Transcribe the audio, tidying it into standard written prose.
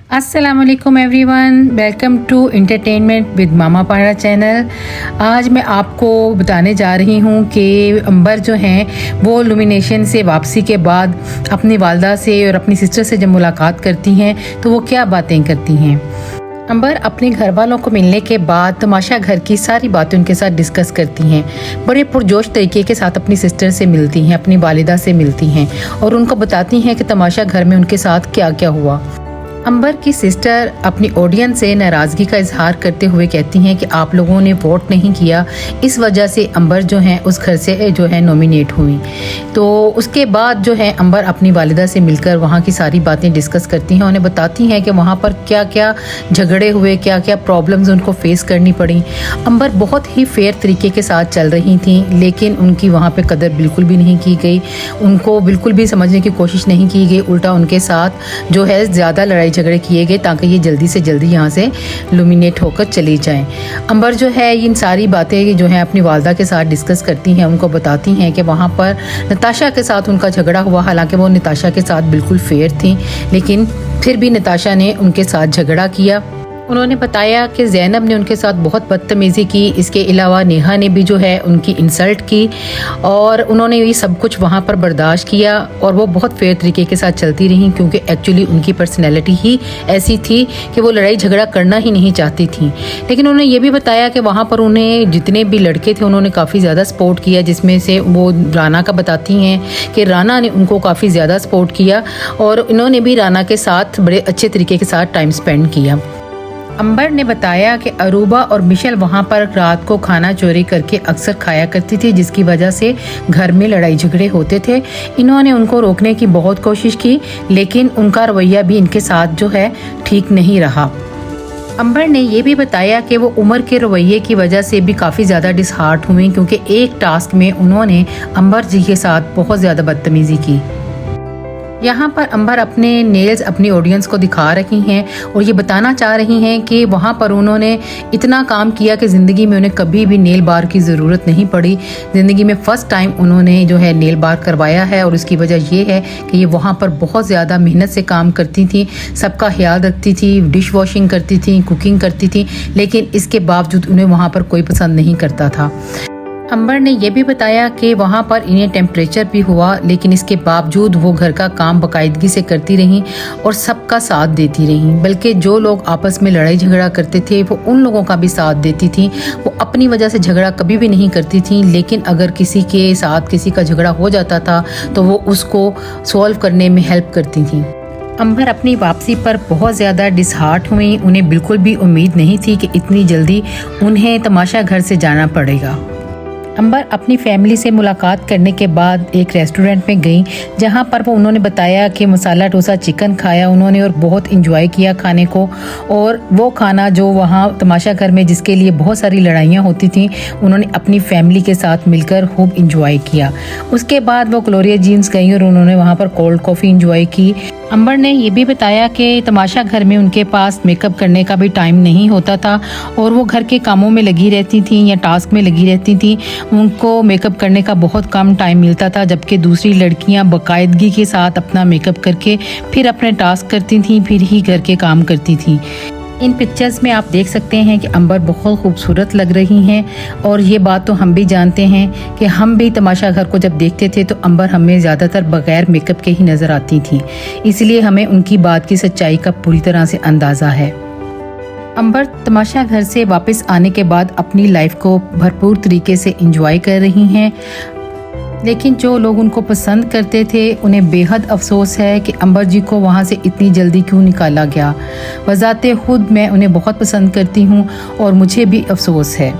अस्सलाम वालेकुम everyone, welcome to entertainment with Mama Pada channel. आज मैं आपको बताने जा रही हूँ कि अंबर जो हैं वो लुमिनेशन से वापसी के बाद अपनी वालदा से और अपनी सिस्टर से जब मुलाकात करती हैं तो वो क्या बातें करती हैं। अंबर अपने घर वालों को मिलने के बाद तमाशा घर की सारी बातें उनके साथ डिस्कस करती हैं। बड़े पुरजोश तरीके के साथ अपनी सिस्टर से मिलती हैं, अपनी वालिदा से मिलती हैं और उनको बताती हैं कि तमाशा घर में उनके साथ क्या क्या हुआ। अंबर की सिस्टर अपनी ऑडियंस से नाराज़गी का इजहार करते हुए कहती हैं कि आप लोगों ने वोट नहीं किया, इस वजह से अंबर जो है उस घर से जो है नॉमिनेट हुई। तो उसके बाद जो है अंबर अपनी वालिदा से मिलकर वहाँ की सारी बातें डिस्कस करती हैं, उन्हें बताती हैं कि वहाँ पर क्या क्या झगड़े हुए, क्या क्या प्रॉब्लम्स उनको फेस करनी पड़ी। अंबर बहुत ही फेयर तरीके के साथ चल रही थी, लेकिन उनकी वहाँ पर कदर बिल्कुल भी नहीं की गई, उनको बिल्कुल भी समझने की कोशिश नहीं की गई। उल्टा उनके साथ जो है ज़्यादा लड़ाई झगड़े किए गए ताकि ये जल्दी से जल्दी यहाँ से लुमिनेट होकर चली जाएं। अंबर जो है इन सारी बातें जो है अपनी वालदा के साथ डिस्कस करती हैं, उनको बताती हैं कि वहाँ पर नताशा के साथ उनका झगड़ा हुआ। हालांकि वो नताशा के साथ बिल्कुल फेयर थी, लेकिन फिर भी नताशा ने उनके साथ झगड़ा किया। उन्होंने बताया कि ज़ैनब ने उनके साथ बहुत बदतमीज़ी की, इसके अलावा नेहा ने भी जो है उनकी इंसल्ट की और उन्होंने ये सब कुछ वहाँ पर बर्दाश्त किया और वो बहुत फेयर तरीके के साथ चलती रहीं, क्योंकि एक्चुअली उनकी पर्सनैलिटी ही ऐसी थी कि वो लड़ाई झगड़ा करना ही नहीं चाहती थी। लेकिन उन्होंने ये भी बताया कि वहाँ पर उन्हें जितने भी लड़के थे उन्होंने काफ़ी ज़्यादा सपोर्ट किया, जिसमें से वो राना का बताती हैं कि राना ने उनको काफ़ी ज़्यादा सपोर्ट किया और इन्होंने भी राना के साथ बड़े अच्छे तरीके के साथ टाइम स्पेंड किया। अंबर ने बताया कि अरूबा और मिशेल वहाँ पर रात को खाना चोरी करके अक्सर खाया करती थी, जिसकी वजह से घर में लड़ाई झगड़े होते थे। इन्होंने उनको रोकने की बहुत कोशिश की, लेकिन उनका रवैया भी इनके साथ जो है ठीक नहीं रहा। अंबर ने यह भी बताया कि वो उमर के रवैये की वजह से भी काफ़ी ज़्यादा डिसहार्ट हुई, क्योंकि एक टास्क में उन्होंने अंबर जी के साथ बहुत ज़्यादा बदतमीज़ी की। यहाँ पर अंबर अपने नेल्स अपनी ऑडियंस को दिखा रही हैं और ये बताना चाह रही हैं कि वहाँ पर उन्होंने इतना काम किया कि ज़िंदगी में उन्हें कभी भी नेल बार की ज़रूरत नहीं पड़ी। ज़िंदगी में फ़र्स्ट टाइम उन्होंने जो है नेल बार करवाया है और उसकी वजह ये है कि ये वहाँ पर बहुत ज़्यादा मेहनत से काम करती थी, सबका ख्याल रखती थी, डिश वॉशिंग करती थी, कुकिंग करती थी, लेकिन इसके बावजूद उन्हें वहाँ पर कोई पसंद नहीं करता था। अंबर ने यह भी बताया कि वहाँ पर इन्हें टेम्परेचर भी हुआ, लेकिन इसके बावजूद वो घर का काम बाकायदगी से करती रहीं और सबका साथ देती रहीं। बल्कि जो लोग आपस में लड़ाई झगड़ा करते थे वो उन लोगों का भी साथ देती थी। वो अपनी वजह से झगड़ा कभी भी नहीं करती थी, लेकिन अगर किसी के साथ किसी का झगड़ा हो जाता था तो वो उसको सॉल्व करने में हेल्प करती थी। अंबर अपनी वापसी पर बहुत ज़्यादा डिसहार्ट हुई। उन्हें बिल्कुल भी उम्मीद नहीं थी कि इतनी जल्दी उन्हें तमाशा घर से जाना पड़ेगा। अंबर अपनी फैमिली से मुलाकात करने के बाद एक रेस्टोरेंट में गई, जहां पर वो उन्होंने बताया कि मसाला डोसा चिकन खाया उन्होंने और बहुत इंजॉय किया खाने को। और वो खाना जो वहां तमाशा घर में जिसके लिए बहुत सारी लड़ाइयाँ होती थी, उन्होंने अपनी फैमिली के साथ मिलकर खूब इंजॉय किया। उसके बाद वो ग्लोरिया जीन्स गई और उन्होंने वहाँ पर कोल्ड कॉफ़ी इंजॉय की। अंबर ने ये भी बताया कि तमाशा घर में उनके पास मेकअप करने का भी टाइम नहीं होता था और वो घर के कामों में लगी रहती थी या टास्क में लगी रहती थी। उनको मेकअप करने का बहुत कम टाइम मिलता था, जबकि दूसरी लड़कियां बाकायदगी के साथ अपना मेकअप करके फिर अपने टास्क करती थीं, फिर ही घर के काम करती थीं। इन पिक्चर्स में आप देख सकते हैं कि अंबर बहुत खूबसूरत लग रही हैं और ये बात तो हम भी जानते हैं कि हम भी तमाशा घर को जब देखते थे तो अंबर हमें ज़्यादातर बगैर मेकअप के ही नज़र आती थी, इसलिए हमें उनकी बात की सच्चाई का पूरी तरह से अंदाज़ा है। अंबर तमाशा घर से वापस आने के बाद अपनी लाइफ को भरपूर तरीके से एंजॉय कर रही हैं, लेकिन जो लोग उनको पसंद करते थे उन्हें बेहद अफसोस है कि अंबर जी को वहाँ से इतनी जल्दी क्यों निकाला गया। वज़ाते खुद मैं उन्हें बहुत पसंद करती हूँ और मुझे भी अफसोस है।